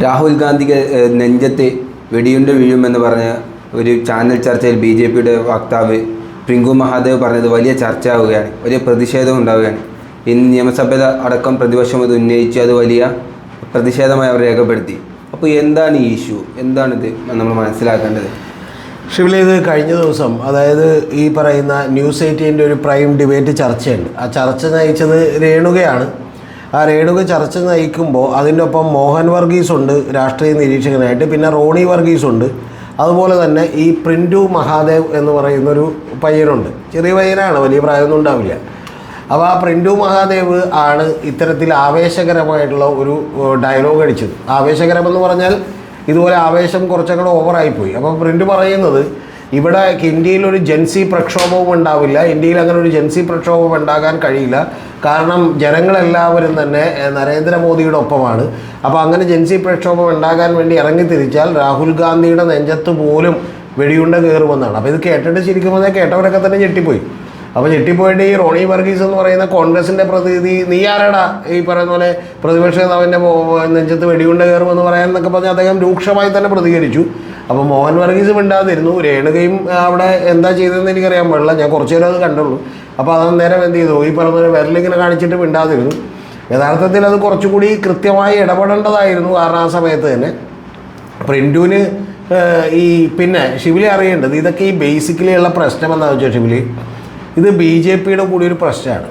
രാഹുൽ ഗാന്ധിക്ക് നെഞ്ചത്ത് വെടിയുണ്ട വീഴുമെന്ന് പറഞ്ഞ ഒരു ചാനൽ ചർച്ചയിൽ BJPയുടെ വക്താവ് പ്രിങ്കു മഹാദേവ് പറഞ്ഞത് വലിയ ചർച്ചയാവുകയാണ്, വലിയ പ്രതിഷേധം ഉണ്ടാവുകയാണ്. ഇന്ന് നിയമസഭ അടക്കം പ്രതിപക്ഷം അത് ഉന്നയിച്ച് അത് വലിയ പ്രതിഷേധമായി അവർ രേഖപ്പെടുത്തി. അപ്പോൾ എന്താണ് ഈ ഇഷ്യൂ, എന്താണിത് നമ്മൾ മനസ്സിലാക്കേണ്ടത്? ഷിബിലി, ഇത് കഴിഞ്ഞ ദിവസം, അതായത് ഈ പറയുന്ന ന്യൂസ് 18 ഒരു പ്രൈം ഡിബേറ്റ് ചർച്ചയുണ്ട്. ആ ചർച്ച നയിച്ചത് രേണുകയാണ്. ആ രേണുക ചർച്ച നയിക്കുമ്പോൾ അതിൻ്റെ ഒപ്പം മോഹൻ വർഗീസ് ഉണ്ട് രാഷ്ട്രീയ നിരീക്ഷകനായിട്ട്, പിന്നെ റോണി വർഗീസ് ഉണ്ട്, അതുപോലെ തന്നെ ഈ പ്രിൻറ്റു മഹാദേവ് എന്ന് പറയുന്നൊരു പയ്യനുണ്ട്. ചെറിയ പയ്യനാണ്, വലിയ പ്രായമൊന്നും ഉണ്ടാവില്ല. അപ്പോൾ ആ പ്രിൻറ്റു മഹാദേവ് ആണ് ഇത്തരത്തിൽ ആവേശകരമായിട്ടുള്ള ഒരു ഡയലോഗ് അടിച്ചത്. ആവേശകരമെന്ന് പറഞ്ഞാൽ ഇതുപോലെ ആവേശം കുറച്ചൊക്കെ ഓവറായിപ്പോയി. അപ്പോൾ പ്രിൻറ്റ് പറയുന്നത് ഇവിടെ ഇന്ത്യയിലൊരു ജൻസി പ്രക്ഷോഭവും ഉണ്ടാവില്ല, ഇന്ത്യയിൽ അങ്ങനെ ഒരു ജൻസി പ്രക്ഷോഭം ഉണ്ടാകാൻ കഴിയില്ല, കാരണം ജനങ്ങളെല്ലാവരും തന്നെ നരേന്ദ്രമോദിയുടെ ഒപ്പമാണ്. അപ്പോൾ അങ്ങനെ ജൻസി പ്രക്ഷോഭം ഉണ്ടാകാൻ വേണ്ടി ഇറങ്ങിത്തിരിച്ചാൽ രാഹുൽ ഗാന്ധിയുടെ നെഞ്ചത്ത് പോലും വെടിയുണ്ട കയറുമെന്നാണ്. അപ്പോൾ ഇത് കേട്ടിട്ട് ശരിക്കും പറഞ്ഞാൽ കേട്ടവരൊക്കെ തന്നെ ഞെട്ടിപ്പോയി. അപ്പോൾ ഞെട്ടിപ്പോയിട്ട് ഈ റോണി വർഗീസ് എന്ന് പറയുന്ന കോൺഗ്രസിൻ്റെ പ്രതിനിധി, നീ ആരാടാ ഈ പറയുന്ന പോലെ പ്രതിപക്ഷ നേതാവിൻ്റെ നെഞ്ചത്ത് വെടിയുണ്ട കയറുമെന്ന് പറയാമെന്നൊക്കെ പറഞ്ഞ് അദ്ദേഹം രൂക്ഷമായി തന്നെ പ്രതികരിച്ചു. അപ്പോൾ മോഹൻ വർഗീസ് മിണ്ടാതിരുന്നു. രേണുകയും അവിടെ എന്താ ചെയ്തതെന്ന് എനിക്കറിയാൻ പാടില്ല, ഞാൻ കുറച്ചു നേരം അത് കണ്ടുള്ളൂ. അപ്പോൾ അത് നേരം എന്ത് ചെയ്തു, ഈ പറഞ്ഞ പോലെ വിരലിങ്ങനെ കാണിച്ചിട്ട് മിണ്ടാതിരുന്നു. യഥാർത്ഥത്തിൽ അത് കുറച്ചുകൂടി കൃത്യമായി ഇടപെടേണ്ടതായിരുന്നു. കാരണം ആ സമയത്ത് തന്നെ പ്രിൻറ്റുവിന് ഈ പിന്നെ ഷിബിലി അറിയേണ്ടത് ഇതൊക്കെ ഈ ബേസിക്കലി ഉള്ള പ്രശ്നം എന്താണെന്ന് വെച്ചാൽ ഷിബിലി, ഇത് BJPയുടെ കൂടി ഒരു പ്രശ്നമാണ്.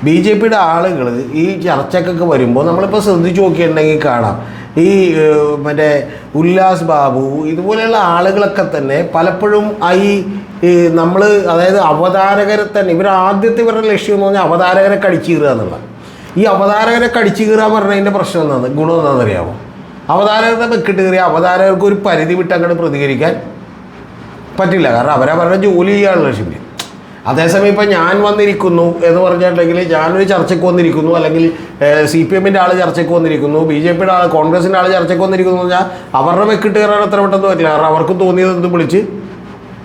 BJPയുടെ ആളുകൾ ഈ ചർച്ചക്കൊക്കെ വരുമ്പോൾ നമ്മളിപ്പോൾ ശ്രദ്ധിച്ച് നോക്കിയിട്ടുണ്ടെങ്കിൽ കാണാം, ഈ മറ്റേ ഉല്ലാസ് ബാബു ഇതുപോലെയുള്ള ആളുകളൊക്കെ തന്നെ പലപ്പോഴും ഈ നമ്മൾ, അതായത് അവതാരകരെ തന്നെ, ഇവരുടെ ലക്ഷ്യം എന്ന് പറഞ്ഞാൽ അവതാരകരെ കടിച്ചു കീറുക എന്നുള്ള. ഈ അവതാരകരെ കടിച്ചു കീറുക എന്ന് പറഞ്ഞതിൻ്റെ പ്രശ്നം എന്താണ്, ഗുണം എന്താണെന്ന് അറിയാമോ? അവതാരകരുടെ വെക്കിട്ട് കയറിയ അവതാരകർക്ക് ഒരു പരിധി വിട്ട് അങ്ങോട്ട് പ്രതികരിക്കാൻ പറ്റില്ല, കാരണം അവരവരുടെ ജോലി ചെയ്യാനുള്ള ലക്ഷ്യം. അതേസമയം ഇപ്പം ഞാൻ വന്നിരിക്കുന്നു എന്ന് പറഞ്ഞിട്ടുണ്ടെങ്കിൽ, ഞാനൊരു ചർച്ചയ്ക്ക് വന്നിരിക്കുന്നു, അല്ലെങ്കിൽ CPMൻ്റെ ആൾ ചർച്ചയ്ക്ക് വന്നിരിക്കുന്നു, BJPയുടെ ആൾ, കോൺഗ്രസിൻ്റെ ആൾ ചർച്ചയ്ക്ക് വന്നിരിക്കുന്നു എന്ന് പറഞ്ഞാൽ അവരുടെ വെക്കിട്ട് കയറാൻ എത്ര പെട്ടെന്ന് പറ്റില്ല, കാരണം അവർക്ക് തോന്നിയത് എന്ത് വിളിച്ച്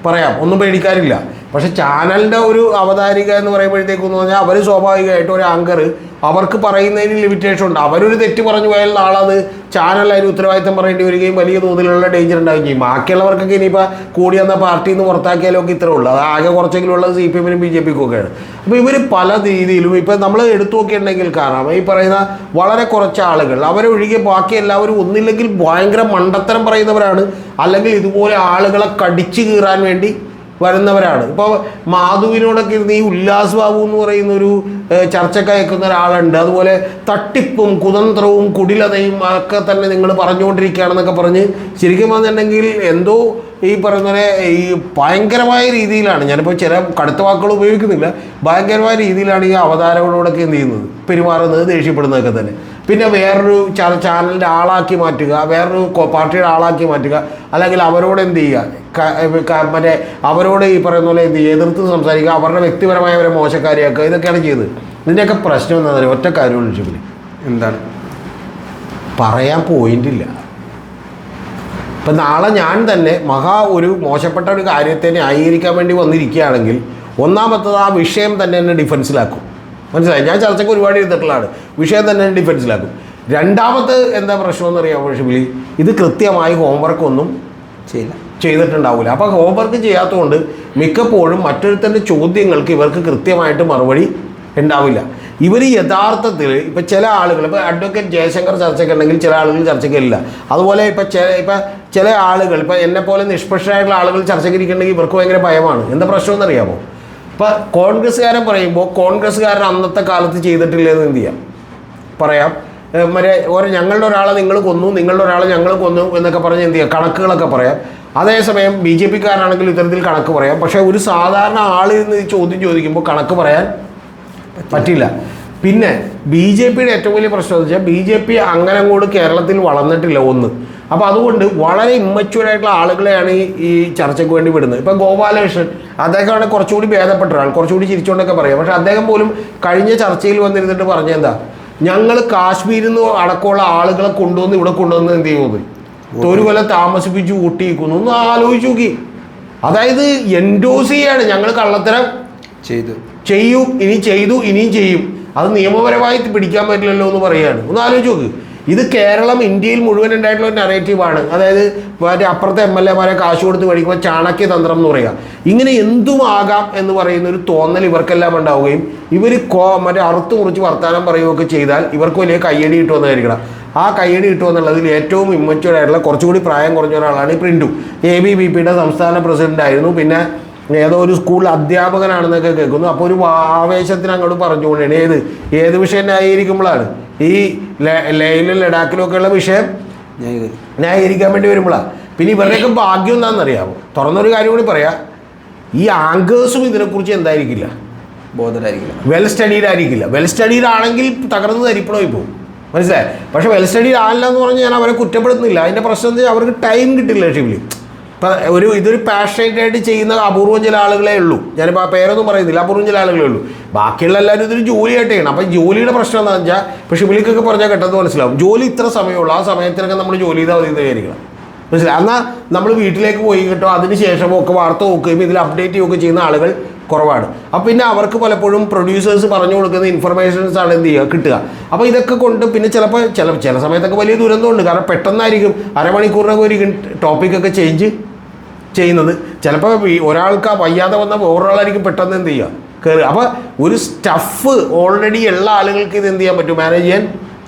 പറയാം, ഒന്നും പേടിക്കാനില്ല. പക്ഷേ ചാനലിൻ്റെ ഒരു അവതാരിക എന്ന് പറയുമ്പോഴത്തേക്കെന്ന് പറഞ്ഞാൽ അവർ സ്വാഭാവികമായിട്ട് ഒരു ആങ്കർ, അവർക്ക് പറയുന്നതിന് ലിമിറ്റേഷൻ ഉണ്ട്. അവരൊരു തെറ്റ് പറഞ്ഞു പോയാൽ നാളെ അത് ചാനൽ അതിന് ഉത്തരവാദിത്തം പറയേണ്ടി വരികയും വലിയ തോതിലുള്ള ഡേഞ്ചർ ഉണ്ടാവുകയും ചെയ്യും. ബാക്കിയുള്ളവർക്കൊക്കെ ഇനിയിപ്പോൾ കൂടി വന്ന പാർട്ടിയിൽ നിന്ന് പുറത്താക്കിയാലും ഒക്കെ ഇത്രേ ഉള്ളൂ. അത് ആകെ കുറച്ചെങ്കിലും ഉള്ളത് CPMനും BJPക്കും ഒക്കെയാണ്. അപ്പോൾ ഇവർ പല രീതിയിലും ഇപ്പം നമ്മൾ എടുത്തു നോക്കിയിട്ടുണ്ടെങ്കിൽ കാണാം, ഈ പറയുന്ന വളരെ കുറച്ച് ആളുകൾ, അവരൊഴികെ ബാക്കി എല്ലാവരും ഒന്നില്ലെങ്കിൽ ഭയങ്കര മണ്ടത്തരം പറയുന്നവരാണ്, അല്ലെങ്കിൽ ഇതുപോലെ ആളുകളെ കടിച്ചു കീറാൻ വേണ്ടി വരുന്നവരാണ്. ഇപ്പോൾ മാധുവിനോടൊക്കെ ഇരുന്ന് ഈ ഉല്ലാസ് ബാബു എന്ന് പറയുന്ന ഒരു ചർച്ചയ്ക്ക് അയക്കുന്ന ഒരാളുണ്ട്. അതുപോലെ തട്ടിപ്പും കുതന്ത്രവും കുടിലതയും ഒക്കെ തന്നെ നിങ്ങൾ പറഞ്ഞുകൊണ്ടിരിക്കുകയാണെന്നൊക്കെ പറഞ്ഞ് ശരിക്കും പറഞ്ഞിട്ടുണ്ടെങ്കിൽ എന്തോ ഈ പറയുന്ന പോലെ ഈ ഭയങ്കരമായ രീതിയിലാണ്, ഞാനിപ്പോൾ ചില കടുത്ത വാക്കുകൾ ഉപയോഗിക്കുന്നില്ല, ഭയങ്കരമായ രീതിയിലാണ് ഈ അവതാരങ്ങളോടൊക്കെ എന്ത് ചെയ്യുന്നത്, പെരുമാറുന്നത്, ദേഷ്യപ്പെടുന്നതൊക്കെ തന്നെ. പിന്നെ വേറൊരു ചാനലിൻ്റെ ആളാക്കി മാറ്റുക, വേറൊരു പാർട്ടിയുടെ ആളാക്കി മാറ്റുക, അല്ലെങ്കിൽ അവരോട് എന്ത് ചെയ്യുക, മറ്റേ അവരോട് ഈ പറയുന്ന പോലെ എന്ത് ചെയ്യുക, എതിർത്ത് സംസാരിക്കുക, അവരുടെ വ്യക്തിപരമായ അവരെ മോശക്കാരിയാക്കുക, ഇതൊക്കെയാണ് ചെയ്തത്. ഇതിൻ്റെയൊക്കെ പ്രശ്നം എന്താണെന്ന് അറിയാം, ഒറ്റ കാര്യമുള്ള ഷിബിലി, എന്താണ് പറയാൻ പോയിന്റില്ല. ഇപ്പം നാളെ ഞാൻ തന്നെ ഒരു മോശപ്പെട്ട ഒരു കാര്യത്തെ ന്യായീകരിക്കാൻ വേണ്ടി വന്നിരിക്കുകയാണെങ്കിൽ ഒന്നാമത്തത് ആ വിഷയം തന്നെ എന്നെ ഡിഫൻസിലാക്കും. മനസ്സിലായി? ഞാൻ ചർച്ചയ്ക്ക് ഒരുപാട് എഴുതിയിട്ടുള്ളതാണ്, വിഷയം തന്നെ ഡിഫൻസിലാക്കും. രണ്ടാമത് എന്താ പ്രശ്നമെന്ന് അറിയാമോ ഷിബിലി, ഇത് കൃത്യമായി ഹോംവർക്ക് ഒന്നും ചെയ്തിട്ടുണ്ടാവില്ല. അപ്പോൾ ഹോംവർക്ക് ചെയ്യാത്തതുകൊണ്ട് മിക്കപ്പോഴും മറ്റൊരുത്തൻ്റെ ചോദ്യങ്ങൾക്ക് ഇവർക്ക് കൃത്യമായിട്ട് മറുപടി ഉണ്ടാവില്ല. ഇവർ യഥാർത്ഥത്തിൽ ഇപ്പം ചില ആളുകൾ, ഇപ്പോൾ അഡ്വക്കേറ്റ് ജയശങ്കർ ചർച്ചയ്ക്ക് ഉണ്ടെങ്കിൽ ചില ആളുകൾ ചർച്ചയ്ക്കില്ല. അതുപോലെ ഇപ്പം ചില ആളുകൾ, ഇപ്പം എന്നെപ്പോലെ നിഷ്പക്ഷരായിട്ടുള്ള ആളുകൾ ചർച്ചയ്ക്ക് ഇരിക്കണമെങ്കിൽ ഇവർക്ക് ഭയങ്കര ഭയമാണ്. എന്താ പ്രശ്നമെന്ന് അറിയാമോ? ഇപ്പം കോൺഗ്രസ്സുകാരൻ പറയുമ്പോൾ കോൺഗ്രസ്സുകാരൻ അന്നത്തെ കാലത്ത് ചെയ്തിട്ടില്ലെന്ന് എന്ത് ചെയ്യാം, പറയാം. മറ്റേ ഞങ്ങളുടെ ഒരാളെ നിങ്ങൾ കൊന്നു, നിങ്ങളുടെ ഒരാളെ ഞങ്ങൾ കൊന്നു എന്നൊക്കെ പറഞ്ഞ് എന്ത് ചെയ്യാം, കണക്കുകളൊക്കെ പറയാം. അതേസമയം BJPക്കാരാണെങ്കിൽ ഇത്തരത്തിൽ കണക്ക് പറയാം. പക്ഷേ ഒരു സാധാരണ ആളിൽ നിന്ന് ചോദ്യം ചോദിക്കുമ്പോൾ കണക്ക് പറയാൻ പറ്റില്ല. പിന്നെ BJPയുടെ ഏറ്റവും വലിയ പ്രശ്നം എന്ന് വെച്ചാൽ BJP അങ്ങനെ അങ്ങോട്ട് കേരളത്തിൽ വളർന്നിട്ടില്ല ഒന്ന്. അപ്പോൾ അതുകൊണ്ട് വളരെ ഇമ്മച്യൂറായിട്ടുള്ള ആളുകളെയാണ് ഈ ചർച്ചയ്ക്ക് വേണ്ടി വിടുന്നത്. ഇപ്പോൾ ഗോപാലകൃഷ്ണൻ, അദ്ദേഹമാണ് കുറച്ചുകൂടി ഭേദപ്പെട്ട ഒരാൾ, കുറച്ചുകൂടി ചിരിച്ചുകൊണ്ടൊക്കെ പറയാം. പക്ഷേ അദ്ദേഹം പോലും കഴിഞ്ഞ ചർച്ചയിൽ വന്നിരുന്നിട്ട് പറഞ്ഞെന്താ, ഞങ്ങൾ കാശ്മീരിൽ നിന്ന് അടക്കമുള്ള ആളുകളെ കൊണ്ടുവന്ന് ഇവിടെ കൊണ്ടുവന്ന് എന്ത് ചെയ്യുന്നത്, ഒരു കൊല്ലം താമസിപ്പിച്ച് ഊട്ടിയിരിക്കുന്നു. ഒന്ന് ആലോചിച്ച് നോക്കി. അതായത് എൻഡോസ് ചെയ്യാണ്, ഞങ്ങൾ കള്ളത്തരം ചെയ്യും, ഇനിയും ചെയ്യും, അത് നിയമപരമായി പിടിക്കാൻ പറ്റില്ലല്ലോ എന്ന് പറയുകയാണ്. ഒന്ന് ആലോചിച്ച് നോക്ക്. ഇത് കേരളം ഇന്ത്യയിൽ മുഴുവൻ ഉണ്ടായിട്ടുള്ള ഒരു നറേറ്റീവാണ്. അതായത് മറ്റേ അപ്പുറത്തെ MLA-മാരെ കാശ് കൊടുത്ത് മേടിക്കുമ്പോൾ ചാണക്യതന്ത്രം എന്ന് പറയുക. ഇങ്ങനെ എന്തുമാകാം എന്ന് പറയുന്ന ഒരു തോന്നൽ ഇവർക്കെല്ലാം ഉണ്ടാവുകയും ഇവർ മറ്റേ അറുത്ത് മുറിച്ച് വർത്താനം പറയുകയൊക്കെ ചെയ്താൽ ഇവർക്ക് വലിയ കയ്യടി കിട്ടുമെന്ന് കരുതണം. ആ കയ്യടി കിട്ടുമെന്നുള്ളതിൽ ഏറ്റവും ഇമ്മച്ചുവേർഡ് ആയിട്ടുള്ള കുറച്ചുകൂടി പ്രായം കുറഞ്ഞ ഒരാളാണ് ഈ പ്രിൻറ്റു. ABVP-യുടെ സംസ്ഥാന പ്രസിഡന്റ് ആയിരുന്നു. പിന്നെ ഏതോ ഒരു സ്കൂൾ അധ്യാപകനാണെന്നൊക്കെ കേൾക്കുന്നു. അപ്പോൾ ഒരു ആവേശത്തിന് അങ്ങോട്ട് പറഞ്ഞുകൊണ്ടാണ് ഏത് വിഷയം ന്യായീകരിക്കുമ്പോഴാണ് ഈ ലേയിലും ലഡാക്കിലും ഒക്കെയുള്ള വിഷയം ന്യായീകരിക്കാൻ വേണ്ടി വരുമ്പോഴാണ്. പിന്നെ ഇവരുടെയൊക്കെ ഭാഗ്യം എന്താണെന്നറിയാമോ? തുറന്നൊരു കാര്യം കൂടി പറയാം, ഈ ആങ്കേഴ്സും ഇതിനെക്കുറിച്ച് എന്തായിരിക്കില്ല, ബോധരായിരിക്കില്ല, വെൽ സ്റ്റഡീഡ് ആയിരിക്കില്ല. വെൽ സ്റ്റഡീഡ് ആണെങ്കിൽ തകർന്ന് തരിപ്പണമായി പോകും, മനസ്സിലായി. പക്ഷേ വെൽ സ്റ്റഡീഡ് ആയില്ല എന്ന് പറഞ്ഞ് ഞാൻ അവരെ കുറ്റപ്പെടുത്തുന്നില്ല. അതിൻ്റെ പ്രശ്നം എന്താ വെച്ചാൽ അവർക്ക് ടൈം കിട്ടില്ല ഷിബിലി. ഇപ്പം ഇതൊരു പാഷനേറ്റ് ആയിട്ട് ചെയ്യുന്ന അപൂർവം ചില ആളുകളേ ഉള്ളൂ. ഞാനിപ്പോൾ ആ പേരൊന്നും പറയുന്നില്ല, അപൂർവം ചില ആളുകളേ ഉള്ളൂ. ബാക്കിയുള്ള എല്ലാവരും ഇതൊരു ജോലിയായിട്ട് ചെയ്യണം. അപ്പം ജോലിയുടെ പ്രശ്നം എന്താണെന്ന് വെച്ചാൽ ഇപ്പോൾ ഷിബിലിക്കൊക്കെ പറഞ്ഞാൽ കേട്ടത് മനസ്സിലാവും. ജോലി ഇത്ര സമയമുള്ളൂ, ആ സമയത്തിനൊക്കെ നമ്മൾ ജോലി ചെയ്താൽ മതി എന്ന് വിചാരിക്കണം, മനസ്സിലായി. എന്നാൽ നമ്മൾ വീട്ടിലേക്ക് പോയി കിട്ടും, അതിന് ശേഷം ഒക്കെ വാർത്ത നോക്കുകയും ഇതിൽ അപ്ഡേറ്റ് ചെയ്യുകയൊക്കെ ചെയ്യുന്ന ആളുകൾ കുറവാണ്. അപ്പം പിന്നെ അവർക്ക് പലപ്പോഴും പ്രൊഡ്യൂസേഴ്സ് പറഞ്ഞു കൊടുക്കുന്ന ഇൻഫർമേഷൻസാണ് എന്ത് ചെയ്യുക, കിട്ടുക. അപ്പോൾ ഇതൊക്കെ കൊണ്ട് പിന്നെ ചിലപ്പോൾ ചില സമയത്തൊക്കെ വലിയ ദുരന്തമുണ്ട്. കാരണം പെട്ടെന്നായിരിക്കും അരമണിക്കൂറിനൊക്കെ ഒരു ടോപ്പിക്കൊക്കെ ചേഞ്ച് ചെയ്യുന്നത്. ചിലപ്പോൾ ഒരാൾക്ക് വയ്യാതെ വന്ന വേറൊരാളായിരിക്കും പെട്ടെന്ന് എന്ത് ചെയ്യുക കയറുക. അപ്പോൾ ഒരു സ്റ്റഫ് ഓൾറെഡി ഉള്ള ആളുകൾക്ക് ഇത് എന്ത് ചെയ്യാൻ പറ്റും, മാനേജ് ചെയ്യാൻ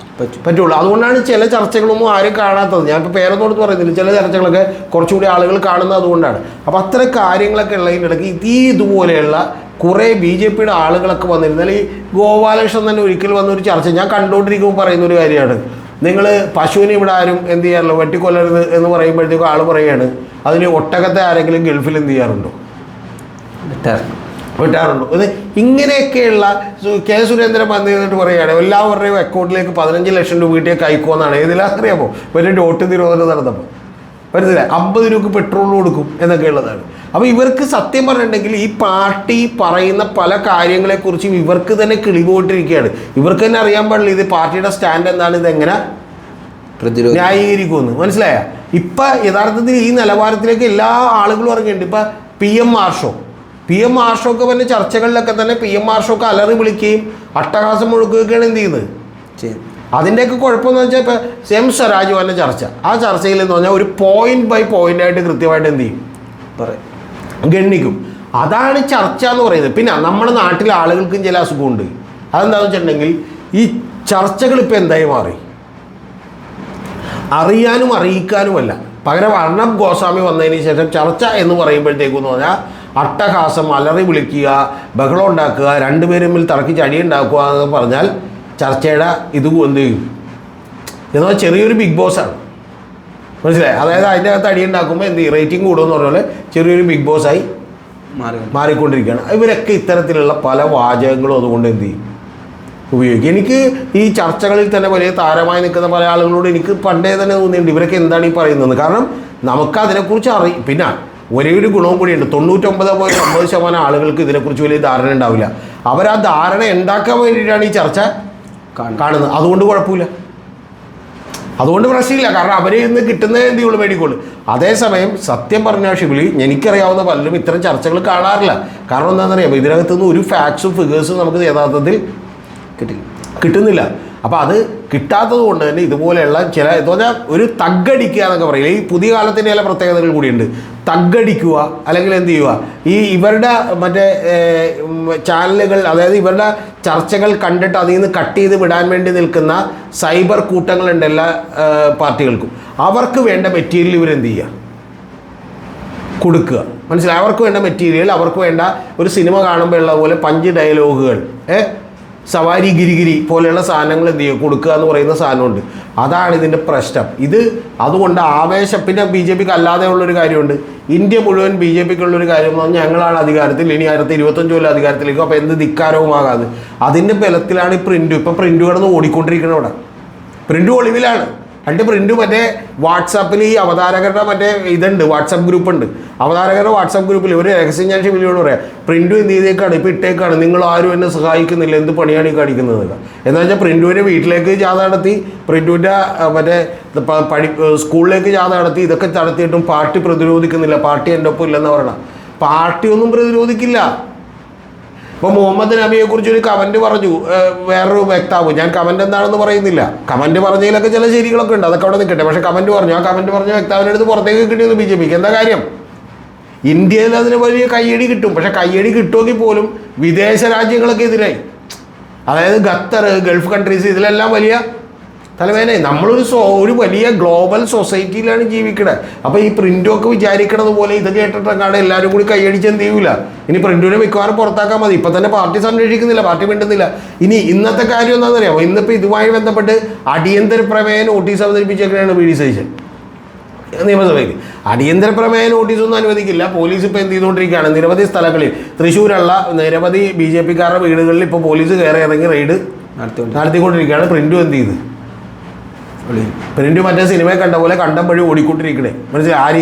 പറ്റുള്ളൂ. അതുകൊണ്ടാണ് ചില ചർച്ചകളൊന്നും ആരും കാണാത്തത്. ഞാനിപ്പോൾ പേരൊന്നും കൊടുത്ത് പറയുന്നില്ല, ചില ചർച്ചകളൊക്കെ കുറച്ചുകൂടി ആളുകൾ കാണുന്നത് അതുകൊണ്ടാണ്. അപ്പോൾ അത്തരം കാര്യങ്ങളൊക്കെ ഉള്ളതിനിടയ്ക്ക് ഇതുപോലെയുള്ള കുറേ BJP-യുടെ ആളുകളൊക്കെ വന്നിരുന്നാൽ, ഈ ഗോപാലകൃഷ്ണൻ തന്നെ ഒരിക്കൽ വന്നൊരു ചർച്ച ഞാൻ കണ്ടുകൊണ്ടിരിക്കുമ്പോൾ പറയുന്ന ഒരു കാര്യമാണ്, നിങ്ങൾ പശുവിനെ ഇവിടെ ആരും എന്ത് ചെയ്യാറില്ല, വെട്ടിക്കൊല്ലരുത് എന്ന് പറയുമ്പോഴത്തേക്കും ആൾ പറയുകയാണ്, അതിന് ഒട്ടകത്തെ ആരെങ്കിലും ഗൾഫിൽ എന്ത് ചെയ്യാറുണ്ടോ, വിട്ടാറുണ്ടോ? ഇത് ഇങ്ങനെയൊക്കെയുള്ള കെ സുരേന്ദ്രൻ വന്നിട്ട് പറയുകയാണ് എല്ലാവരുടെയും അക്കൗണ്ടിലേക്ക് 15 ലക്ഷം രൂപ വീട്ടിലേക്ക് അയക്കുമെന്നാണ്. ഏതിലാറിയാമോ വലിയ നോട്ട് നിരോധനം നടന്നപ്പോൾ മനസ്സിലായി, 50 രൂപക്ക് പെട്രോൾ കൊടുക്കും എന്നൊക്കെ ഉള്ളതാണ്. അപ്പോൾ ഇവർക്ക് സത്യം പറഞ്ഞിട്ടുണ്ടെങ്കിൽ ഈ പാർട്ടി പറയുന്ന പല കാര്യങ്ങളെക്കുറിച്ചും ഇവർക്ക് തന്നെ കിളിപോയിട്ടിരിക്കുകയാണ്. ഇവർക്ക് തന്നെ അറിയാൻ പാടില്ല ഇത് പാർട്ടിയുടെ സ്റ്റാൻഡ് എന്താണ്, ഇതെങ്ങനെ ന്യായീകരിക്കുമെന്ന്, മനസ്സിലായ. ഇപ്പം യഥാർത്ഥത്തിൽ ഈ നിലവാരത്തിലേക്ക് എല്ലാ ആളുകളും ഇറങ്ങിയിട്ടുണ്ട്. ഇപ്പം PM മാർഷൊക്കെ പറഞ്ഞ ചർച്ചകളിലൊക്കെ തന്നെ PM മാർഷൊക്കെ അലറി വിളിക്കുകയും അട്ടഹാസം മുഴുക്കുകയൊക്കെയാണ് എന്ത് ചെയ്യുന്നത്. അതിൻ്റെയൊക്കെ കുഴപ്പമെന്ന് വെച്ചാൽ ഇപ്പോൾ സെം സ്വരാജ് പറഞ്ഞ ചർച്ച, ആ ചർച്ചയിൽ എന്ന് പറഞ്ഞാൽ ഒരു പോയിന്റ് ബൈ പോയിന്റ് ആയിട്ട് കൃത്യമായിട്ട് എന്ത് ചെയ്യും, ഗണ്ണിക്കും. അതാണ് ചർച്ച എന്ന് പറയുന്നത്. പിന്നെ നമ്മുടെ നാട്ടിലെ ആളുകൾക്കും ചില അസുഖമുണ്ട്. അതെന്താണെന്ന് വെച്ചിട്ടുണ്ടെങ്കിൽ ഈ ചർച്ചകൾ ഇപ്പോൾ എന്തായി മാറി, അറിയാനും അറിയിക്കാനുമല്ല. പകരം അർണബ് ഗോസ്വാമി വന്നതിന് ശേഷം ചർച്ച എന്ന് പറയുമ്പോഴത്തേക്കെന്ന് പറഞ്ഞാൽ അട്ടഹാസം, അലറി വിളിക്കുക, ബഹളം ഉണ്ടാക്കുക, രണ്ടുപേരും തമ്മിൽ തറക്കി ചടി ഉണ്ടാക്കുക എന്ന് പറഞ്ഞാൽ ചർച്ചയുടെ ഇത് എന്ത് ചെയ്യും എന്നാൽ ചെറിയൊരു ബിഗ് ബോസാണ്, മനസ്സിലായി. അതായത് അതിൻ്റെ അകത്ത് അടി ഉണ്ടാക്കുമ്പോൾ എന്ത് ചെയ്യും, റേറ്റിംഗ് കൂടുമെന്ന് പറഞ്ഞ പോലെ ചെറിയൊരു ബിഗ് ബോസായി മാറിക്കൊണ്ടിരിക്കുകയാണ്. ഇവരൊക്കെ ഇത്തരത്തിലുള്ള പല വാചകങ്ങളും അതുകൊണ്ട് എന്ത് ചെയ്യും ഉപയോഗിക്കും. എനിക്ക് ഈ ചർച്ചകളിൽ തന്നെ വലിയ താരമായി നിൽക്കുന്ന പല ആളുകളോട് എനിക്ക് പണ്ടേ തന്നെ തോന്നിയിട്ടുണ്ട് ഇവരൊക്കെ എന്താണ് ഈ പറയുന്നത്. കാരണം നമുക്ക് അതിനെക്കുറിച്ച് പിന്നെ ഒരേ ഒരു ഗുണവും കൂടിയുണ്ട്, 99.9% ആളുകൾക്ക് ഇതിനെക്കുറിച്ച് വലിയ ധാരണ ഉണ്ടാവില്ല. അവരാ ധാരണ ഉണ്ടാക്കാൻ വേണ്ടിയിട്ടാണ് ഈ ചർച്ച കാണുന്നത്. അതുകൊണ്ട് കുഴപ്പമില്ല, അതുകൊണ്ട് പ്രശ്നമില്ല. കാരണം അവർ ഇന്ന് കിട്ടുന്ന എന്ത് ചെയ്യുള്ളൂ, മേടിക്കുള്ളൂ. അതേസമയം സത്യം പറഞ്ഞാൽ ഷിബിലി, എനിക്കറിയാവുന്ന പലരും ഇത്തരം ചർച്ചകൾ കാണാറില്ല. കാരണം എന്താണെന്നറിയാമോ, ഇതിനകത്തുനിന്ന് ഒരു ഫാക്ട്സും ഫിഗേഴ്സും നമുക്ക് യഥാർത്ഥത്തിൽ കിട്ടുന്നില്ല. അപ്പോൾ അത് കിട്ടാത്തത് കൊണ്ട് തന്നെ ഇതുപോലെയുള്ള ചില എന്ന് പറഞ്ഞാൽ ഒരു തഗ്ഗടിക്കുക എന്നൊക്കെ പറയില്ല, ഈ പുതിയ കാലത്തിൻ്റെ ചില പ്രത്യേകതകൾ കൂടിയുണ്ട്. തഗ്ഗടിക്കുക അല്ലെങ്കിൽ എന്ത് ചെയ്യുക, ഈ ഇവരുടെ മറ്റേ ചാനലുകൾ, അതായത് ഇവരുടെ ചർച്ചകൾ കണ്ടിട്ട് അതിൽ നിന്ന് കട്ട് ചെയ്ത് വിടാൻ വേണ്ടി നിൽക്കുന്ന സൈബർ കൂട്ടങ്ങളുണ്ട് എല്ലാ പാർട്ടികൾക്കും. അവർക്ക് വേണ്ട മെറ്റീരിയൽ ഇവരെന്ത് ചെയ്യുക, കൊടുക്കുക, മനസ്സിലായി. അവർക്ക് വേണ്ട മെറ്റീരിയൽ, അവർക്ക് വേണ്ട ഒരു സിനിമ കാണുമ്പോൾ ഉള്ള പോലെ പഞ്ച് ഡയലോഗുകൾ, സവാരി ഗിരിഗിരി പോലെയുള്ള സാധനങ്ങൾ എന്ത് ചെയ്യുക, കൊടുക്കുക എന്ന് പറയുന്ന സാധനമുണ്ട്. അതാണ് ഇതിൻ്റെ പ്രശ്നം. ഇത് അതുകൊണ്ട് ആവേശം. പിന്നെ BJPക്ക് അല്ലാതെ ഉള്ളൊരു കാര്യമുണ്ട്, ഇന്ത്യ മുഴുവൻ BJPക്കുള്ളൊരു കാര്യം എന്ന് പറഞ്ഞാൽ ഞങ്ങളാണ് അധികാരത്തിൽ, ഇനി 2025 കൊല്ലം അധികാരത്തിലേക്കും, അപ്പോൾ എന്ത് ധിക്കാരവുമാകാതെ അതിൻ്റെ ബലത്തിലാണ് ഈ പ്രിൻറ്റു. ഇപ്പോൾ പ്രിൻറ്റു കിടന്ന് ഓടിക്കൊണ്ടിരിക്കണം. അവിടെ പ്രിൻറ്റു ഒളിവിലാണ്. അതിൻ്റെ പ്രിൻറ്റു മറ്റേ വാട്സാപ്പിൽ ഈ അവതാരകരുടെ മറ്റേ ഇതുണ്ട്, വാട്സാപ്പ് ഗ്രൂപ്പ് ഉണ്ട്. അവതാരകരുടെ വാട്സാപ്പ് ഗ്രൂപ്പിൽ ഒരു രഹസ്യം ഞാൻ ഷിബിലിയോട് പറയാം, പ്രിൻറ്റു എന്ത് ചെയ്തേക്കാണ്, ഇപ്പോൾ ഇട്ടേക്കാണ്, നിങ്ങൾ ആരും എന്നെ സഹായിക്കുന്നില്ല, എന്ത് പണിയാണ് ഈ കാണിക്കുന്നത് എന്ന് വെച്ചാൽ പ്രിൻറ്റുവിൻ്റെ വീട്ടിലേക്ക് ജാഥ നടത്തി, പ്രിൻറ്റുവിൻ്റെ മറ്റേ സ്കൂളിലേക്ക് ജാഥ നടത്തി, ഇതൊക്കെ നടത്തിയിട്ടും പാർട്ടി പ്രതിരോധിക്കുന്നില്ല, പാർട്ടി എൻ്റെ ഒപ്പം ഇല്ലെന്ന് പറയണം. പാർട്ടിയൊന്നും പ്രതിരോധിക്കില്ല. ഇപ്പോൾ മുഹമ്മദ് നബിയെ കുറിച്ച് ഒരു കമന്റ് പറഞ്ഞു വേറൊരു വ്യക്താവ്, ഞാൻ കമന്റ് എന്താണെന്ന് പറയുന്നില്ല, കമന്റ് പറഞ്ഞതിലൊക്കെ ചില ശരികളൊക്കെ ഉണ്ട്, അതൊക്കെ അവിടെ നിൽക്കട്ടെ. പക്ഷെ കമന്റ് പറഞ്ഞു, ആ കമന്റ് പറഞ്ഞ വ്യക്താവിൻ്റെ അടുത്ത് പുറത്തേക്ക് കിട്ടിയത് BJPക്ക് എന്താ കാര്യം? ഇന്ത്യയിൽ അതിന് വലിയ കയ്യടി കിട്ടും. പക്ഷെ കയ്യടി കിട്ടുമെങ്കിൽ പോലും വിദേശ രാജ്യങ്ങളൊക്കെ എതിരായി, അതായത് ഖത്തർ, ഗൾഫ് കൺട്രീസ്, ഇതിലെല്ലാം വലിയ തലവേദന. നമ്മളൊരു ഒരു വലിയ ഗ്ലോബൽ സൊസൈറ്റിയിലാണ് ജീവിക്കുന്നത്. അപ്പോൾ ഈ പ്രിന്റൊക്കെ വിചാരിക്കണത് പോലെ ഇത് കേട്ടിട്ടങ്ങാണ്ട് എല്ലാവരും കൂടി കൈയടിച്ച് എന്ത് ചെയ്യൂല. ഇനി പ്രിന്റിനെ മിക്കവാറും പുറത്താക്കാൻ മതി. ഇപ്പം തന്നെ പാർട്ടി സംരക്ഷിക്കുന്നില്ല, പാർട്ടി മിണ്ടുന്നില്ല. ഇനി ഇന്നത്തെ കാര്യം എന്താണെന്ന് അറിയാമോ? ഇന്നിപ്പോൾ ഇതുമായി ബന്ധപ്പെട്ട് അടിയന്തര പ്രമേയ നോട്ടീസ് അവതരിപ്പിച്ചേക്കാണ് VD സതീശൻ നിയമസഭയിൽ. അടിയന്തര പ്രമേയ നോട്ടീസൊന്നും അനുവദിക്കില്ല. പോലീസ് ഇപ്പോൾ എന്ത് ചെയ്തുകൊണ്ടിരിക്കുകയാണ്, നിരവധി സ്ഥലങ്ങളിൽ തൃശ്ശൂരുള്ള നിരവധി BJPക്കാരുടെ വീടുകളിൽ ഇപ്പോൾ പോലീസ് കയറി ഇറങ്ങി റെയ്ഡ് നടത്തിക്കൊണ്ടിരിക്കുകയാണ്. പ്രിന്റും എന്ത് ചെയ്ത്, പ്രിന്റ് മറ്റേ സിനിമയെ കണ്ട പോലെ കണ്ടം വഴി ഓടിക്കൊണ്ടിരിക്കണേ. മനസ്സിലായി? ആര്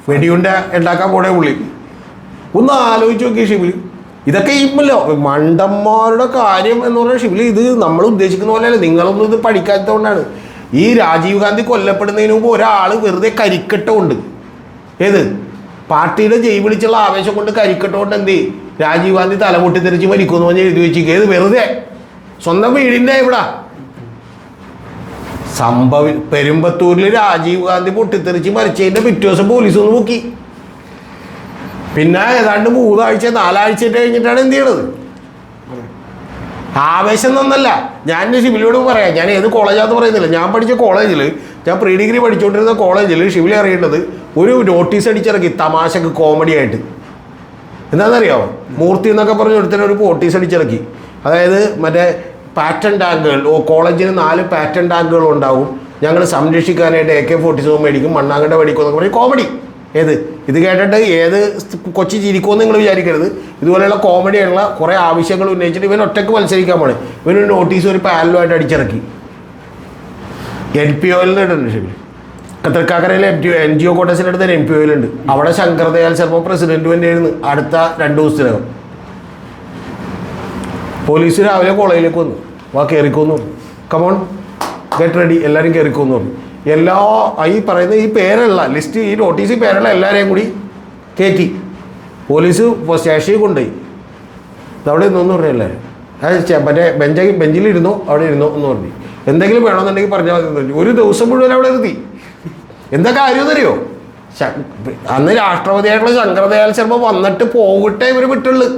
വെടിയുണ്ട ഉണ്ടാക്കാൻ പോണേ പുള്ളി. ഒന്ന് ആലോചിച്ച് നോക്കിയ ഷിബിലി, ഇതൊക്കെ ഇപ്പല്ലോ മണ്ടന്മാരുടെ കാര്യം എന്ന് പറഞ്ഞാൽ ഷിബിലി, ഇത് നമ്മൾ ഉദ്ദേശിക്കുന്ന പോലെയല്ല. നിങ്ങളൊന്നും ഇത് പഠിക്കാത്തതുകൊണ്ടാണ്. ഈ രാജീവ് ഗാന്ധി കൊല്ലപ്പെടുന്നതിന് മുമ്പ് ഒരാൾ വെറുതെ കരിക്കട്ടുണ്ട്. ഏത് പാർട്ടിയുടെ ജയ് വിളിച്ചുള്ള ആവേശം കൊണ്ട് കരിക്കട്ടുകൊണ്ട് എന്ത് ചെയ്യും, രാജീവ് ഗാന്ധി തലമുട്ടി തെറിച്ച് മരിക്കുമെന്ന് പറഞ്ഞ് എഴുതി വെച്ചിരിക്കുക. ഏത് വെറുതെ സ്വന്തം വീടിൻ്റെ ഇവിടെ പെരുമ്പത്തൂരിൽ രാജീവ് ഗാന്ധി പൊട്ടിത്തെറിച്ച് മരിച്ചതിൻ്റെ പിറ്റേ ദിവസം പോലീസ് ഒന്ന് നോക്കി. പിന്നെ ഏതാണ്ട് 3 ആഴ്ച 4 ആഴ്ച കഴിഞ്ഞിട്ടാണ് എന്ത് ചെയ്യണത്. ആവേശം തന്നല്ല. ഞാൻ ഷിബിലിയോട് പറയാം, ഞാൻ ഏത് കോളേജാന്ന് പറയുന്നില്ല, ഞാൻ പഠിച്ച കോളേജിൽ, ഞാൻ പ്രീ ഡിഗ്രി പഠിച്ചുകൊണ്ടിരുന്ന കോളേജിൽ ഷിബിലി അറിയേണ്ടത് ഒരു നോട്ടീസ് അടിച്ചിറക്കി തമാശക്ക്, കോമഡി ആയിട്ട്. എന്താണെന്നറിയാമോ? മൂർത്തി എന്നൊക്കെ പറഞ്ഞ് ഒരുത്തരം ഒരു നോട്ടീസ് അടിച്ചിറക്കി. അതായത് മറ്റേ പാറ്റൻ ടാങ്കുകൾ, കോളേജിന് 4 പാറ്റൻ ടാങ്കുകൾ ഉണ്ടാവും, ഞങ്ങൾ സംരക്ഷിക്കാനായിട്ട് AK-47 മേടിക്കും, മണ്ണാങ്കണ്ട മേടിക്കും എന്നൊക്കെ പറയും. കോമഡി. ഏത് ഇത് കേട്ടിട്ട് ഏത് കൊച്ചി ചിരിക്കുമെന്ന് നിങ്ങൾ വിചാരിക്കരുത്. ഇതുപോലെയുള്ള കോമഡി ആയിട്ടുള്ള കുറേ ആവശ്യങ്ങൾ ഉന്നയിച്ചിട്ട് ഇവൻ ഒറ്റയ്ക്ക് മത്സരിക്കാൻ പോണേ. ഇവനൊരു നോട്ടീസ് ഒരു പാനലുമായിട്ട് അടിച്ചിറക്കി. NPOയിൽ ഇട്ടുണ്ട് ശരി. തൃക്കാക്കരയിലെ NGO കോട്ടേഴ്സിൻ്റെ അടുത്ത് NPOയിലുണ്ട്. അവിടെ ശങ്കർ ദയാൽ ശർമ്മ പ്രസിഡന്റ് തന്നെയായിരുന്നു. അടുത്ത 2 ദിവസത്തിനകം പോലീസ് രാവിലെ കോളേജിലേക്ക് വന്നു, വാ കയറിക്കോന്നു, കമോൺ ഗെറ്റ് റെഡി, എല്ലാവരും കയറിക്കോന്നു പറഞ്ഞു. എല്ലാ ഈ പറയുന്ന ഈ പേരുള്ള ലിസ്റ്റ്, ഈ നോട്ടീസ് പേരുള്ള എല്ലാവരെയും കൂടി കയറ്റി പോലീസ് സ്റ്റേഷനിൽ കൊണ്ടുപോയി. ഇതവിടെ ഇരുന്നോന്ന് പറഞ്ഞു എല്ലാവരും. മറ്റേ ബെഞ്ചിലിരുന്നോ, അവിടെ ഇരുന്നോ എന്ന് പറഞ്ഞു. എന്തെങ്കിലും വേണമെന്നുണ്ടെങ്കിൽ പറഞ്ഞാൽ മതി. ഒരു ദിവസം മുഴുവൻ അവിടെ ഇരുത്തി. എന്താ കാര്യം എന്നറിയോ? അന്ന് രാഷ്ട്രപതിയായിട്ടുള്ള ശങ്കർ ദയാൽ ശർമ്മ വന്നിട്ട് പോകട്ടെ ഇവർ വിട്ടുള്ളു.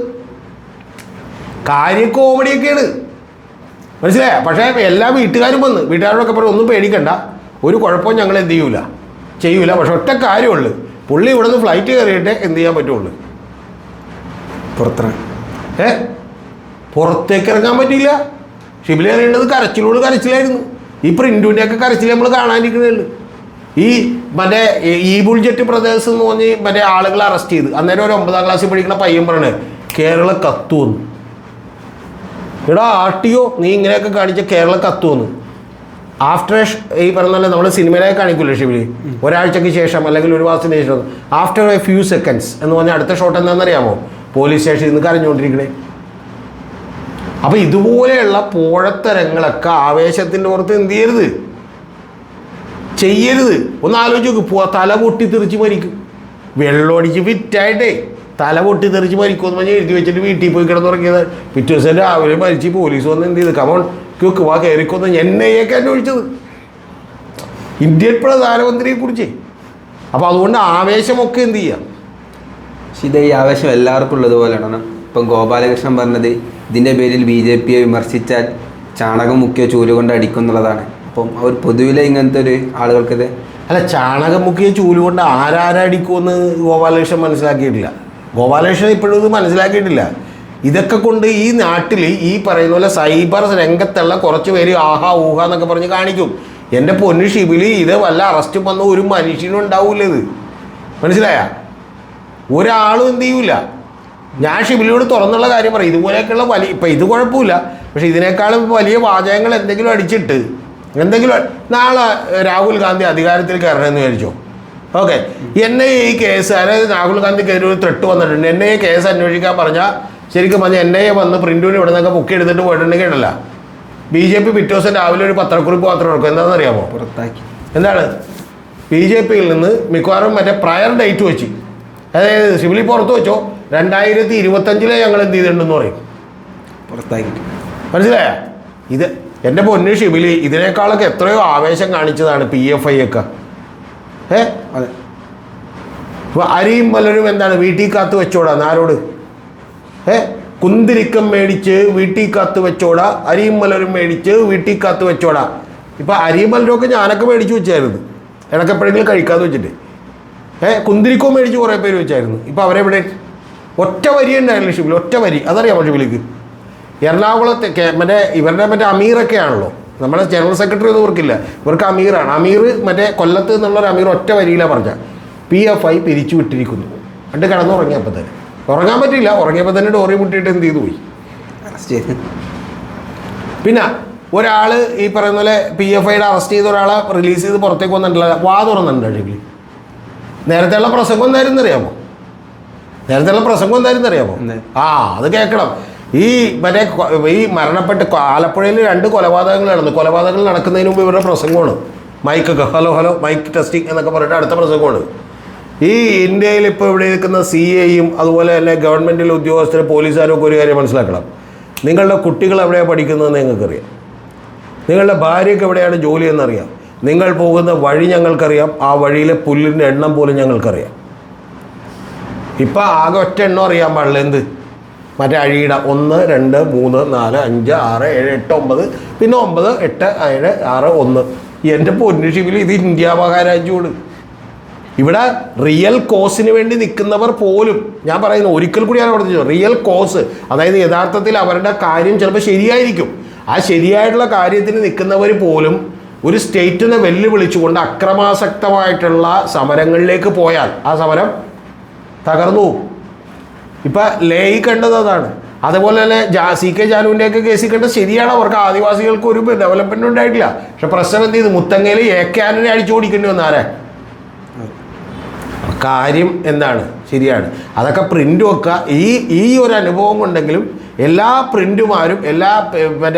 കാര്യം കോമഡിയൊക്കെയാണ്, മനസ്സിലായ? പക്ഷേ എല്ലാ വീട്ടുകാരും വന്ന്, വീട്ടുകാരോടൊക്കെ പറഞ്ഞു ഒന്നും പേടിക്കണ്ട, ഒരു കുഴപ്പവും ഞങ്ങൾ എന്ത് ചെയ്യൂല. പക്ഷെ ഒറ്റ കാര്യമുള്ളൂ, പുള്ളി ഇവിടെ നിന്ന് ഫ്ലൈറ്റ് കയറിയിട്ട് എന്ത് ചെയ്യാൻ പറ്റുള്ളൂ, പുറത്തേക്ക് ഇറങ്ങാൻ പറ്റിയില്ല. ഷിബിലി അറിയേണ്ടത് കരച്ചിലായിരുന്നു. ഈ പ്രിന്റുവിൻ്റെയൊക്കെ കരച്ചിൽ നമ്മൾ കാണാനിരിക്കുന്നേ. ഈ മറ്റേ ഈബുൾ ജെറ്റ് ബ്രദേഴ്സ് എന്ന് പറഞ്ഞ് മറ്റേ ആളുകളെ അറസ്റ്റ് ചെയ്ത് അന്നേരം ഒരു 9ാം ക്ലാസ്സിൽ പഠിക്കുന്ന പയ്യൻ പറയണേ കേരള കത്തുവന്നു. എടാ RTO, നീ ഇങ്ങനെയൊക്കെ കാണിച്ച കേരള കത്തുവന്നു. ആഫ്റ്റർ ഈ പറഞ്ഞാൽ നമ്മൾ സിനിമയിലേക്ക് കാണിക്കില്ലേ ഷിബിലി, ഒരാഴ്ചയ്ക്ക് ശേഷം അല്ലെങ്കിൽ ഒരു മാസത്തിന് ശേഷം, ആഫ്റ്റർ എ ഫ്യൂ സെക്കൻഡ്സ് എന്ന് പറഞ്ഞാൽ അടുത്ത ഷോട്ട് എന്താണെന്നറിയാമോ? പോലീസ് സ്റ്റേഷനിൽ നിന്ന് കരഞ്ഞുകൊണ്ടിരിക്കണേ. അപ്പോൾ ഇതുപോലെയുള്ള പോഴത്തരങ്ങളൊക്കെ ആവേശത്തിൻ്റെ പുറത്ത് എന്ത് ചെയ്യരുത്. ഒന്ന് ആലോചിച്ച് നോക്ക്, തല പൊട്ടി തെറിച്ച് മരിക്കും. വെള്ളമടിച്ച് ഫിറ്റായിട്ടേ തല പൊട്ടി തെറിച്ച് മരിക്കുമെന്ന് പറഞ്ഞാൽ എഴുതി വെച്ചിട്ട് വീട്ടിൽ പോയി കിടന്നുറങ്ങിയത്. പിറ്റേ ദിവസം രാവിലെ മരിച്ച് പോലീസ് വന്ന് എന്ത് ചെയ്ത്, കമോൺ ക്യൂക്ക് വാ കയറിക്കൊന്ന് NIA അന്വേഷിച്ചത് ഇന്ത്യൻ പ്രധാനമന്ത്രിയെ കുറിച്ച്. അപ്പോൾ അതുകൊണ്ട് ആവേശമൊക്കെ എന്ത് ചെയ്യാം. ഇത് ഈ ആവേശം എല്ലാവർക്കും ഉള്ളതുപോലെയാണ്. ഇപ്പം ഗോപാലകൃഷ്ണൻ പറഞ്ഞത് ഇതിൻ്റെ പേരിൽ BJPയെ വിമർശിച്ചാൽ ചാണകം മുക്കിയ ചൂല് കൊണ്ട് അടിക്കും എന്നുള്ളതാണ്. അപ്പം അവർ പൊതുവിലെ ഇങ്ങനത്തെ ഒരു ആളുകൾക്കത് അല്ല, ചാണകം മുക്കിയ ചൂല് കൊണ്ട് ആരടിക്കുമെന്ന് ഗോപാലകൃഷ്ണൻ മനസ്സിലാക്കിയിട്ടില്ല. ഗോപാലകൃഷ്ണൻ ഇപ്പോഴും ഇത് മനസ്സിലാക്കിയിട്ടില്ല. ഇതൊക്കെ കൊണ്ട് ഈ നാട്ടിൽ ഈ പറയുന്ന പോലെ സൈബർ രംഗത്തുള്ള കുറച്ച് പേര് ആഹാ ഊഹ എന്നൊക്കെ പറഞ്ഞ് കാണിക്കും. എൻ്റെ പൊന്നു ഷിബിലി, ഇത് വല്ല അറസ്റ്റും വന്ന ഒരു മനുഷ്യനും ഉണ്ടാവില്ല. ഇത് മനസ്സിലായ? ഒരാളും എന്ത് ചെയ്യൂല. ഞാൻ ഷിബിലിയോട് തുറന്നുള്ള കാര്യം പറയും, ഇതുപോലെയൊക്കെയുള്ള വലിയ ഇപ്പം ഇത് കുഴപ്പമില്ല, പക്ഷേ ഇതിനേക്കാളും വലിയ വാചകങ്ങൾ എന്തെങ്കിലും അടിച്ചിട്ട് നാളെ രാഹുൽ ഗാന്ധി അധികാരത്തിൽ കയറണമെന്ന് വിചാരിച്ചോ, ഓക്കെ, NIA ഈ കേസ്, അതായത് രാഹുൽ ഗാന്ധിക്കെതിരെ ഒരു ത്രെട്ട് വന്നിട്ടുണ്ട്, NIA കേസ് അന്വേഷിക്കാൻ പറഞ്ഞാൽ ശരിക്കും പറഞ്ഞാൽ NIA വന്ന് പ്രിന്റിന് ഇവിടെ നിന്നൊക്കെ ബുക്ക് എടുത്തിട്ട് പോയിട്ടുണ്ടെങ്കിൽ ഉണ്ടല്ല BJP പിറ്റേ ദിവസം രാവിലെ ഒരു പത്രക്കുറിപ്പ് മാത്രം എടുക്കും. എന്താണെന്നറിയാമോ? പുറത്താക്കി. എന്താണ്? BJPയിൽ നിന്ന് മിക്കവാറും മറ്റേ പ്രയർ ഡേറ്റ് വെച്ച്, അതായത് ഷിബിലി പുറത്ത് വെച്ചോ, 2025 ഞങ്ങൾ എന്ത് ചെയ്തിട്ടുണ്ടെന്ന് പറയും, പുറത്താക്കി. മനസ്സിലായ? ഇത് എൻ്റെ പൊന്നു ഷിബിലി, ഇതിനേക്കാളൊക്കെ എത്രയോ ആവേശം കാണിച്ചതാണ് PFI ഒക്കെ. അതെ. അപ്പോൾ അരിയും പലരും എന്താണ് വീട്ടിൽ കാത്ത് വെച്ചോടാ ആരോട്? കുന്തിരിക്കം മേടിച്ച് വീട്ടിൽ കാത്ത് വെച്ചോടാ, അരിയും പലരും മേടിച്ച് വീട്ടിൽ കാത്ത് വെച്ചോടാ. ഇപ്പം അരിയും പലരും ഞാനൊക്കെ മേടിച്ച് വെച്ചായിരുന്നു, ഇടയ്ക്ക് എപ്പോഴെങ്കിലും കഴിക്കാതെ വെച്ചിട്ട്. കുന്തിരിക്കവും മേടിച്ച് കുറേ പേര് വെച്ചായിരുന്നു. ഇപ്പം അവരെവിടെ? ഒറ്റ വരി ഉണ്ടായിരുന്നു ഷിബിൽ, ഒറ്റ വരി. അതറിയാമോ ഷിബിലിക്ക്? എറണാകുളത്തെ ഇവരുടെ അമീറൊക്കെ ആണല്ലോ, നമ്മുടെ ജനറൽ സെക്രട്ടറി ഒന്നും ഇവർക്കില്ല, ഇവർക്ക് അമീറാണ്. അമീർ കൊല്ലത്ത് നിന്നുള്ളൊരു അമീർ ഒറ്റ വരിയിലാണ് പറഞ്ഞ PFI പിരിച്ചു വിട്ടിരിക്കുന്നു. എന്നിട്ട് കിടന്നുറങ്ങിയപ്പോൾ തന്നെ ഉറങ്ങാൻ പറ്റില്ല, ഉറങ്ങിയപ്പോൾ തന്നെ ഡോറി മുട്ടിയിട്ട് എന്ത് ചെയ്തു പോയി. പിന്നെ ഒരാൾ ഈ പറയുന്ന പോലെ PFIയുടെ അറസ്റ്റ് ചെയ്ത ഒരാളെ റിലീസ് ചെയ്ത് പുറത്തേക്ക് വന്നിട്ടില്ല, വാ തുറന്നിട്ടുണ്ട് ഷിബിലി. നേരത്തെയുള്ള പ്രസംഗം എന്തായിരുന്നു അറിയാമോ? അത് കേൾക്കണം. ഈ മരണപ്പെട്ട് ആലപ്പുഴയിൽ 2 കൊലപാതകങ്ങൾ നടന്നു. കൊലപാതകങ്ങൾ നടക്കുന്നതിന് മുമ്പ് ഇവരുടെ പ്രസംഗമാണ്. മൈക്കൊക്കെ ഹലോ മൈക്ക് ടെസ്റ്റിംഗ് എന്നൊക്കെ പറഞ്ഞിട്ട് അടുത്ത പ്രസംഗമാണ്. ഈ ഇന്ത്യയിൽ ഇപ്പോൾ ഇവിടെ നിൽക്കുന്ന CAയും അതുപോലെ തന്നെ ഗവൺമെൻറ്റിലെ ഉദ്യോഗസ്ഥരും പോലീസുകാരും ഒക്കെ ഒരു കാര്യം മനസ്സിലാക്കണം. നിങ്ങളുടെ കുട്ടികൾ എവിടെയാണ് പഠിക്കുന്നതെന്ന് നിങ്ങൾക്കറിയാം, നിങ്ങളുടെ ഭാര്യയ്ക്ക് എവിടെയാണ് ജോലി എന്നറിയാം, നിങ്ങൾ പോകുന്ന വഴി ഞങ്ങൾക്കറിയാം, ആ വഴിയിലെ പുല്ലിൻ്റെ എണ്ണം പോലും ഞങ്ങൾക്കറിയാം. ഇപ്പം ആകെ ഒറ്റ എണ്ണം അറിയാൻ പാടില്ല, എന്ത്? മറ്റേ അഴിയുടെ 1 2 3 4 5 6 7 8 9, പിന്നെ 9 8 7 6 1. എൻ്റെ പൊന്നു ഷിബിൽ, ഇത് ഇന്ത്യ മഹാരാജ്യമാണ്. ഇവിടെ റിയൽ കോസിന് വേണ്ടി നിൽക്കുന്നവർ പോലും, ഞാൻ പറയുന്നു ഒരിക്കൽ കൂടിയാണ് പറഞ്ഞു, റിയൽ കോസ്, അതായത് യഥാർത്ഥത്തിൽ അവരുടെ കാര്യം ചിലപ്പോൾ ശരിയായിരിക്കും, ആ ശരിയായിട്ടുള്ള കാര്യത്തിന് നിൽക്കുന്നവർ പോലും ഒരു സ്റ്റേറ്റിനെ വെല്ലുവിളിച്ചുകൊണ്ട് അക്രമാസക്തമായിട്ടുള്ള സമരങ്ങളിലേക്ക് പോയാൽ ആ സമരം തകർന്നു പോകും. ഇപ്പം ലേയി കണ്ടത് അതാണ്. അതുപോലെ തന്നെ CK ജാനുവിൻ്റെയൊക്കെ കേസിൽ കണ്ടത് ശരിയാണ്, അവർക്ക് ആദിവാസികൾക്ക് ഒരു ഡെവലപ്മെൻറ്റ് ഉണ്ടായിട്ടില്ല. പക്ഷെ പ്രശ്നം എന്ത് ചെയ്തു? മുത്തങ്ങയിൽ AK ആന്റണി അടിച്ചു ഓടിക്കേണ്ടി വന്നാരെ? കാര്യം എന്താണ്? ശരിയാണ്. അതൊക്കെ പ്രിൻ്റ് വെക്കുക. ഈ ഒരു അനുഭവം കൊണ്ടെങ്കിലും എല്ലാ പ്രിൻ്റുമാരും എല്ലാ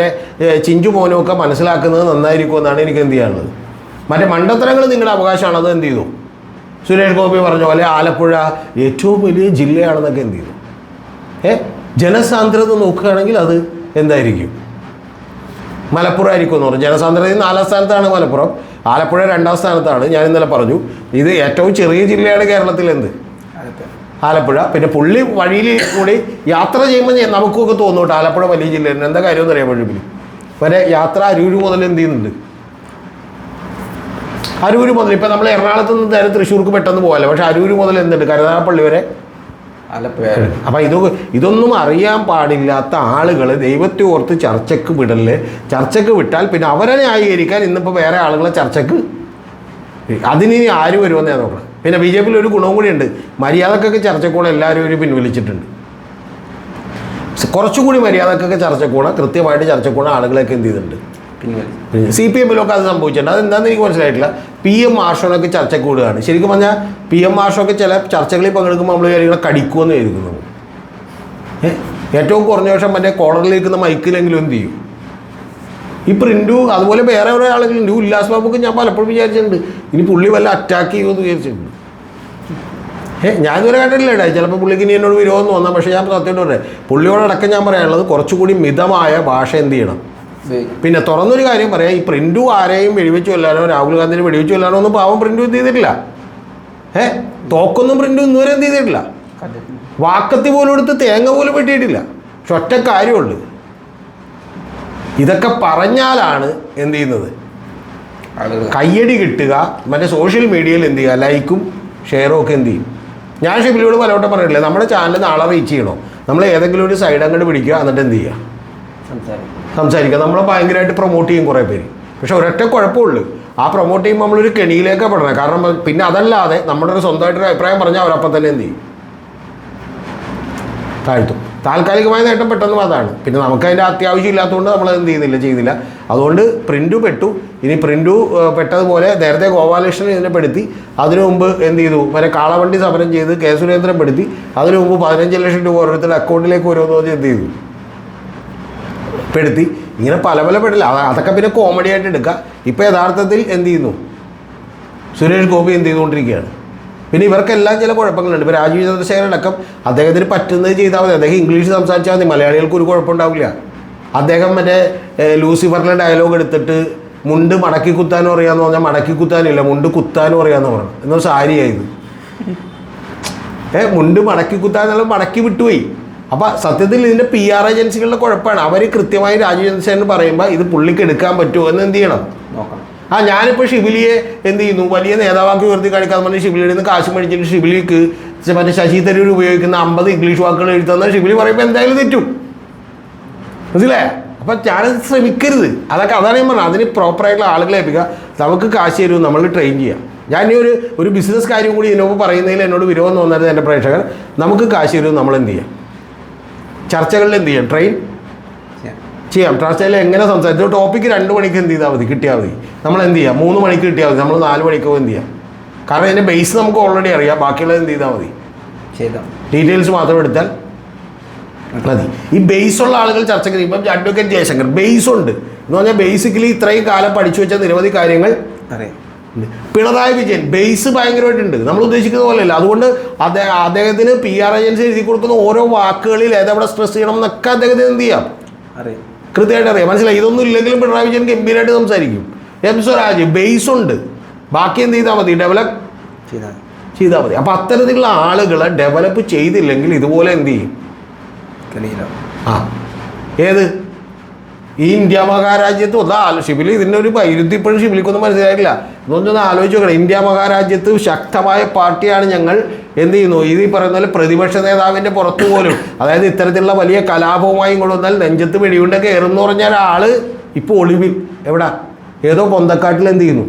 ചിഞ്ചുമോനും ഒക്കെ മനസ്സിലാക്കുന്നത് നന്നായിരിക്കുമെന്നാണ് എനിക്ക് എന്ത് ചെയ്യാനുള്ളത്. മറ്റേ മണ്ടത്തരങ്ങൾ നിങ്ങളുടെ അവകാശമാണ്, അത് എന്ത് ചെയ്തു? സുരേഷ് ഗോപി പറഞ്ഞ പോലെ ആലപ്പുഴ ഏറ്റവും വലിയ ജില്ലയാണെന്നൊക്കെ എന്ത് ചെയ്തു? ജനസാന്ദ്രത നോക്കുകയാണെങ്കിൽ അത് എന്തായിരിക്കും? മലപ്പുറം ആയിരിക്കും എന്ന് പറഞ്ഞു. ജനസാന്ദ്രതയിൽ 4ാം സ്ഥാനത്താണ് മലപ്പുറം, ആലപ്പുഴ 2ാം സ്ഥാനത്താണ്. ഞാൻ ഇന്നലെ പറഞ്ഞു, ഇത് ഏറ്റവും ചെറിയ ജില്ലയാണ് കേരളത്തിൽ, എന്ത്? ആലപ്പുഴ. പിന്നെ പുള്ളി വഴിയിൽ കൂടി യാത്ര ചെയ്യുമ്പോൾ നമുക്കൊക്കെ തോന്നും കേട്ടോ ആലപ്പുഴ വലിയ ജില്ലയാണ്. എന്താ കാര്യം എന്ന് അറിയാൻ പറ്റും. വരെ യാത്ര അരൂർ മുതൽ എന്ത് ചെയ്യുന്നുണ്ട്? അരൂർ മുതൽ ഇപ്പം നമ്മൾ എറണാകുളത്ത് നിന്ന് നേരെ തൃശ്ശൂർക്ക് പെട്ടെന്ന് പോകാമല്ലോ, പക്ഷെ അരൂർ മുതൽ എന്തുണ്ട്? കരുനാഗപ്പള്ളി വരെ ആലപ്പുഴ. അപ്പം ഇതൊന്നും അറിയാൻ പാടില്ലാത്ത ആളുകൾ ദൈവത്തെ ഓർത്ത് ചർച്ചയ്ക്ക് വിടല്ലേ. ചർച്ചയ്ക്ക് വിട്ടാൽ പിന്നെ അവരെ ന്യായീകരിക്കാൻ ഇന്നിപ്പോൾ വേറെ ആളുകളെ ചർച്ചയ്ക്ക്, അതിനി ആര് വരുമെന്ന് ഞാൻ നോക്കണം. പിന്നെ BJPയിൽ ഒരു ഗുണവും കൂടിയുണ്ട്, മര്യാദക്കൊക്കെ ചർച്ചക്കൂടെ എല്ലാവരും ഒരു പിൻവലിച്ചിട്ടുണ്ട്. കുറച്ചുകൂടി മര്യാദക്കൊക്കെ ചർച്ചക്കൂടെ, കൃത്യമായിട്ട് ചർച്ചക്കൂടെ ആളുകളൊക്കെ എന്ത് ചെയ്തിട്ടുണ്ട്? CPMലൊക്കെ അത് സംഭവിച്ചിട്ടുണ്ട്. അതെന്താണെന്ന് എനിക്ക് മനസ്സിലായിട്ടില്ല. PM മാർഷോനൊക്കെ ചർച്ചയ്ക്ക് കൂടുകയാണ്. ശരിക്കും പറഞ്ഞാൽ PM മാർഷൊക്കെ ചില ചർച്ചകളിൽ പങ്കെടുക്കുമ്പോൾ നമ്മൾ കാര്യങ്ങളെ കടിക്കുമെന്ന് കരുതുന്നു. ഏറ്റവും കുറഞ്ഞ വർഷം മറ്റേ കോർണറിലിരിക്കുന്ന മൈക്കിലെങ്കിലും എന്ത് ചെയ്യും? ഈ പ്രിൻ്റു അതുപോലെ വേറെ ഓരോ ആളുകളുണ്ട്. ഉല്ലാസ് ബാബുക്ക് ഞാൻ പലപ്പോഴും വിചാരിച്ചിട്ടുണ്ട് ഇനി പുള്ളി വല്ല അറ്റാക്ക് ചെയ്യുമെന്ന് വിചാരിച്ചിട്ടുണ്ട്. ഞാനിതുവരെ കണ്ടിട്ടില്ല. ചിലപ്പോൾ പുള്ളിക്ക് ഇനി എന്നോട് വിരോധം തോന്നാം, പക്ഷേ ഞാൻ സത്യമായിട്ട് പറയാം, പുള്ളിയോടക്കം ഞാൻ പറയാനുള്ളത് കുറച്ചുകൂടി മിതമായ ഭാഷ എന്ത് ചെയ്യണം. പിന്നെ തുറന്നൊരു കാര്യം പറയാം, ഈ പ്രിൻ്റു ആരെയും വെടിവെച്ചു കൊല്ലാനോ രാഹുൽ ഗാന്ധിനെ വെടിവെച്ചു കൊല്ലാനോ ഒന്നും പാവം പ്രിൻ്റു എന്ത് ചെയ്തിട്ടില്ല. തോക്കൊന്നും പ്രിൻ്റു ഇന്നുവരെ എന്ത് ചെയ്തിട്ടില്ല. വാക്കത്തി പോലും എടുത്ത് തേങ്ങ പോലും വെട്ടിയിട്ടില്ല. പക്ഷെ ഒറ്റ കാര്യമുള്ളൂ, ഇതൊക്കെ പറഞ്ഞാലാണ് എന്ത് ചെയ്യുന്നത്, കയ്യടി കിട്ടുക. മറ്റേ സോഷ്യൽ മീഡിയയിൽ എന്ത് ചെയ്യുക, ലൈക്കും ഷെയറും ഒക്കെ എന്ത് ചെയ്യും. ഞാൻ ഷിബിലിയോട് പലവട്ടം പറഞ്ഞിട്ടില്ലേ, നമ്മുടെ ചാനൽ നാളെ റീച്ച് ചെയ്യണോ, നമ്മൾ ഏതെങ്കിലും ഒരു സൈഡ് അങ്ങോട്ട് പിടിക്കുക, എന്നിട്ട് എന്ത് ചെയ്യുക, സംസാരിക്കുക. നമ്മളെ ഭയങ്കരമായിട്ട് പ്രൊമോട്ട് ചെയ്യും കുറേ പേര്. പക്ഷെ ഒരൊറ്റ കുഴപ്പമുള്ളൂ, ആ പ്രൊമോട്ട് ചെയ്യുമ്പോൾ നമ്മളൊരു കെണിയിലേക്കാണ് പെടണത്. കാരണം പിന്നെ അതല്ലാതെ നമ്മുടെ ഒരു സ്വന്തമായിട്ടൊരു അഭിപ്രായം പറഞ്ഞാൽ അവരപ്പം തന്നെ എന്ത് ചെയ്യും, താഴ്ത്തും. താൽക്കാലികമായ നേട്ടം പെട്ടെന്ന് അതാണ്. പിന്നെ നമുക്കതിൻ്റെ അത്യാവശ്യം ഇല്ലാത്തതുകൊണ്ട് നമ്മൾ എന്ത് ചെയ്യുന്നില്ല. അതുകൊണ്ട് പ്രിൻ്റു പെട്ടു. ഇനി പ്രിൻ്റു പെട്ടതുപോലെ നേരത്തെ ഗോപാലകൃഷ്ണൻ ഇതിനെ പെടുത്തി. അതിനു മുമ്പ് എന്ത് ചെയ്തു, മറ്റേ കാളവണ്ടി സമരം ചെയ്ത് കെ സുരേന്ദ്രൻ പെടുത്തി. അതിനു മുമ്പ് 15 ലക്ഷം രൂപ ഓരോരുത്തരുടെ അക്കൗണ്ടിലേക്ക് ഓരോന്ന് എന്ത് ചെയ്തു, പെടുത്തി. ഇങ്ങനെ പല പെടില്ല. അതൊക്കെ പിന്നെ കോമഡി ആയിട്ട് എടുക്കുക. ഇപ്പോൾ യഥാർത്ഥത്തിൽ എന്ത് ചെയ്യുന്നു, സുരേഷ് ഗോപി എന്ത് ചെയ്തുകൊണ്ടിരിക്കുകയാണ്, പിന്നെ ഇവർക്കെല്ലാം ചില കുഴപ്പങ്ങളുണ്ട്. ഇപ്പോൾ രാജീവ് ചന്ദ്രശേഖരനടക്കം അദ്ദേഹത്തിന് പറ്റുന്നത് ചെയ്താൽ മതി. അദ്ദേഹം ഇംഗ്ലീഷ് സംസാരിച്ചാൽ മതി, മലയാളികൾക്ക് ഒരു കുഴപ്പമുണ്ടാവില്ല. അദ്ദേഹം മറ്റേ ലൂസിഫറിലെ ഡയലോഗ് എടുത്തിട്ട് മുണ്ട് മടക്കി കുത്താനും അറിയാമെന്ന് പറഞ്ഞാൽ മടക്കി കുത്താനില്ല, മുണ്ട് കുത്താനും അറിയാമെന്ന് പറഞ്ഞു. എന്നാൽ സാരിയായത് മുണ്ട് മടക്കി കുത്താന്നുള്ള മടക്കി വിട്ടുപോയി. അപ്പോൾ സത്യത്തിൽ ഇതിൻ്റെ PR ഏജൻസികളുടെ കുഴപ്പമാണ്. അവർ കൃത്യമായി രാജീവ് ചന്ദ്രശേഖരൻ പറയുമ്പോൾ ഇത് പുള്ളിക്ക് എടുക്കാൻ പറ്റുമോ എന്ന് എന്ത് ചെയ്യണം, നോക്കണം. ഞാനിപ്പോൾ ഷിബിലിയെ എന്ത് ചെയ്യുന്നു, വലിയ നേതാവാക്കി ഉയർത്തി കാണിക്കാതെ പറഞ്ഞ് ഷിബിലിയിൽ നിന്ന് കാശ് മേടിച്ചിട്ട് ഷിബിലിക്ക് മറ്റേ ശശി തരൂർ ഉപയോഗിക്കുന്ന 50 ഇംഗ്ലീഷ് വാക്കുകൾ എഴുതുന്ന ഷിബിലി പറയുമ്പോൾ എന്തായാലും തെറ്റും, മനസ്സിലായ? അപ്പം ഞാനത് ശ്രമിക്കരുത്. അതാണ് ഞാൻ പറഞ്ഞത്. അതിന് പ്രോപ്പറായിട്ടുള്ള ആളുകളെ ഏൽപ്പിക്കുക. നമുക്ക് കാശ് തരും, നമ്മൾ ട്രെയിൻ ചെയ്യാം. ഞാൻ ഈ ഒരു ബിസിനസ് കാര്യം കൂടി ഇതിനൊപ്പം പറയുന്നതിൽ എന്നോട് വിരോധം തോന്നരുത് എൻ്റെ പ്രേക്ഷകർ. നമുക്ക് കാശ് തരും, നമ്മൾ എന്ത് ചെയ്യാം, ചർച്ചകളിൽ എന്ത് ചെയ്യാം, ട്രെയിൻ ചെയ്യാം. ചർച്ചയിൽ എങ്ങനെ സംസാരിച്ചു ടോപ്പിക്ക് 2 മണിക്ക് എന്ത് ചെയ്താൽ മതി, കിട്ടിയാൽ മതി. നമ്മൾ എന്ത് ചെയ്യാം, 3 മണിക്ക് കിട്ടിയാൽ മതി, നമ്മൾ 4 മണിക്കോ എന്ത് ചെയ്യാം. കാരണം അതിൻ്റെ ബേസ് നമുക്ക് ഓൾറെഡി അറിയാം. ബാക്കിയുള്ളത് എന്ത് ചെയ്താൽ മതി, ഡീറ്റെയിൽസ് മാത്രം എടുത്താൽ മതി. ഈ ബേസുള്ള ആളുകൾ ചർച്ചയ്ക്ക് ഇപ്പം അഡ്വക്കേറ്റ് ജയശങ്കർ ബേസ് ഉണ്ട് എന്ന് പറഞ്ഞാൽ ബേസിക്കലി ഇത്രയും കാലം പഠിച്ചു വെച്ച നിരവധി കാര്യങ്ങൾ അറിയാം. പിണറായി വിജയൻ ബേസ് ഭയങ്കരമായിട്ടുണ്ട്, നമ്മൾ ഉദ്ദേശിക്കുന്ന പോലെയല്ല. അതുകൊണ്ട് അദ്ദേഹത്തിന് PR ഏജൻസി എഴുതി കൊടുക്കുന്ന ഓരോ വാക്കുകളിൽ ഏതെവിടെ സ്ട്രെസ് ചെയ്യണം എന്നൊക്കെ അദ്ദേഹത്തിന് എന്ത് ചെയ്യാം, അറിയാം, കൃത്യമായിട്ട് അറിയാം. മനസ്സിലായി? ഇതൊന്നും ഇല്ലെങ്കിലും പിണറായി വിജയൻ ഗംഭീരമായിട്ട് സംസാരിക്കും. സ്വരാജ് ബേസ് ഉണ്ട്, ബാക്കി എന്ത് ചെയ്താൽ മതി, ഡെവലപ്പ് ചെയ്താൽ മതി. അപ്പം അത്തരത്തിലുള്ള ആളുകളെ ഡെവലപ്പ് ചെയ്തില്ലെങ്കിൽ ഇതുപോലെ എന്ത് ചെയ്യും, ഏത് ഈ ഇന്ത്യ മഹാരാജ്യത്ത് ഷിബിലി ഇതിൻ്റെ ഒരു വൈരുദ്ധ്യം ഇപ്പോഴും ഷിബിലിക്കൊന്നും മനസ്സിലായിട്ടില്ല. എന്നൊന്ന് ആലോചിച്ച് നോക്കണം. ഇന്ത്യ മഹാരാജ്യത്ത് ശക്തമായ പാർട്ടിയാണ് ഞങ്ങൾ. എന്ത് ചെയ്യുന്നു, ഇത് ഈ പറയുന്ന പോലെ പ്രതിപക്ഷ നേതാവിൻ്റെ പുറത്തു പോലും, അതായത് ഇത്തരത്തിലുള്ള വലിയ കലാപവുമായി കൊണ്ടുവന്നാൽ നെഞ്ചത്ത് വെടിയുണ്ട കയറുമെന്ന് പറഞ്ഞാൽ ആൾ ഇപ്പോൾ ഒളിവിൽ എവിടാ, ഏതോ പൊന്തക്കാട്ടിൽ എന്ത് ചെയ്യുന്നു,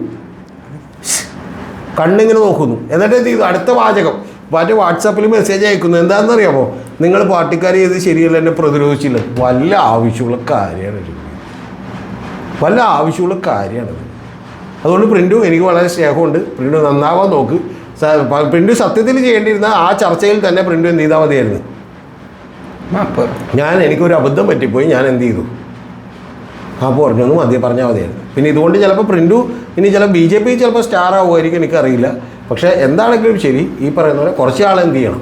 കണ്ണിങ്ങനെ നോക്കുന്നു. എന്നിട്ട് എന്ത് ചെയ്യുന്നു, അടുത്ത വാചകം മറ്റേ വാട്സാപ്പിൽ മെസ്സേജ് അയക്കുന്നു. എന്താണെന്നറിയാമോ, നിങ്ങൾ പാർട്ടിക്കാർ ചെയ്ത് ശരിയല്ല, എന്നെ പ്രതിരോധിച്ചില്ല. വല്ല ആവശ്യമുള്ള കാര്യമാണ്, വല്ല ആവശ്യമുള്ള കാര്യമാണത്. അതുകൊണ്ട് പ്രിൻറ്റു എനിക്ക് വളരെ സ്നേഹമുണ്ട്. പ്രിൻറ്റു നന്നാവാൻ നോക്ക്. പ്രിൻറ്റു സത്യത്തിൽ ചെയ്യേണ്ടിയിരുന്ന ആ ചർച്ചയിൽ തന്നെ പ്രിൻറ്റു എന്ത് ചെയ്താൽ മതിയായിരുന്നു. എനിക്കൊരു അബദ്ധം പറ്റിപ്പോയി, ഞാൻ എന്ത് ചെയ്തു, പറഞ്ഞൊന്നും പറഞ്ഞാൽ മതിയായിരുന്നു. പിന്നെ ഇതുകൊണ്ട് ചിലപ്പോൾ പ്രിൻറ്റു ഇനി BJP ചിലപ്പോൾ സ്റ്റാർ ആവുമായിരിക്കും, എനിക്കറിയില്ല. പക്ഷേ എന്താണെങ്കിലും ശരി, ഈ പറയുന്ന പോലെ കുറച്ച് ആൾ എന്ത് ചെയ്യണം,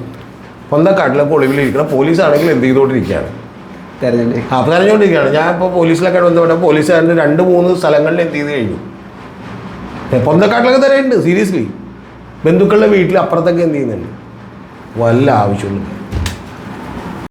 പൊന്തക്കാട്ടിലൊക്കെ ഒളിവിലിരിക്കണം. പോലീസാണെങ്കിൽ എന്ത് ചെയ്തുകൊണ്ടിരിക്കുകയാണ്, തെരഞ്ഞുകൊണ്ടിരിക്കുകയാണ്. ഞാൻ ഇപ്പോൾ പോലീസിലൊക്കെ ബന്ധപ്പെട്ട പോലീസുകാരൻ്റെ 2-3 സ്ഥലങ്ങളിൽ എന്ത് ചെയ്ത് കഴിഞ്ഞു, പൊന്തക്കാട്ടിലൊക്കെ തരയുണ്ട്. സീരിയസ്ലി ബന്ധുക്കളുടെ വീട്ടിൽ അപ്പുറത്തൊക്കെ എന്ത് ചെയ്യുന്നുണ്ട്, വല്ല ആവശ്യമുള്ളൂ.